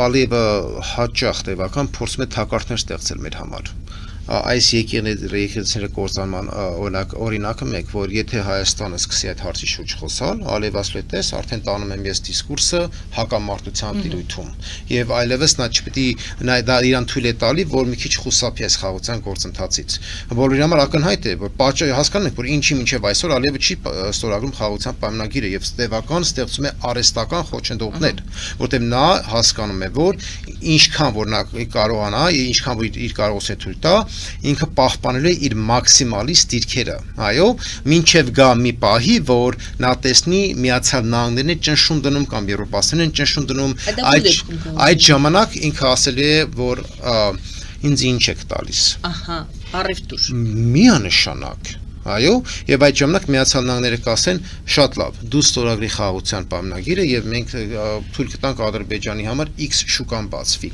Ալիևը հաճախ տևական փորձում է թակարդներ ստեղծել մեր համար։ Այս եկեղեցիները կործանման օրինակը մեկ, որ եթե Հայաստանը սկսի այդ հարցի շուրջ խոսալ, Ալիևը ասել է տես, արդեն տանում եմ ես դիսկուրսը հակամարտության տիրույթում, եւ այլևս նա չպետք է դա իրան թույլ է տալի, որ մի քիչ խուսափի այս խաղաղության գործընթացից։ Բոլորի համար ակնհայտ է, որ պատճառը հասկանում եք, որ ինչի մինչև այսօր Ալիևը չի ստորագրում խաղաղության պայմանագիրը եւ ստեվական ստեղծում է արհեստական խոչընդոտներ, որտեղ նա հասկանում է, որ ինչքան որ նա կարողանա, ինչքան որ իր կարողությունը թույլ տա, ինքը պահպանելու է իր մաքսիմալիստ դիրքերը, այո, մինչև գա մի պահի, որ նա տեսնի Միացյալ Նահանգներն են ճնշում դնում կամ եվրոպացիներն են ճնշում դնում, այդ ժամանակ ինքը ասել է, որ ինձ ինչ եք տալիս։ Ահա, առևտուր։ Միանշանակ։ Այո, եւ այդ ժամանակ Միացյալ Նահանգները կասեն շատ լավ, դու ստորագրի խաղաղության պայմանագիրը եւ մենք թույլ կտանք Ադրբեջանի համար X շուկան բացվի։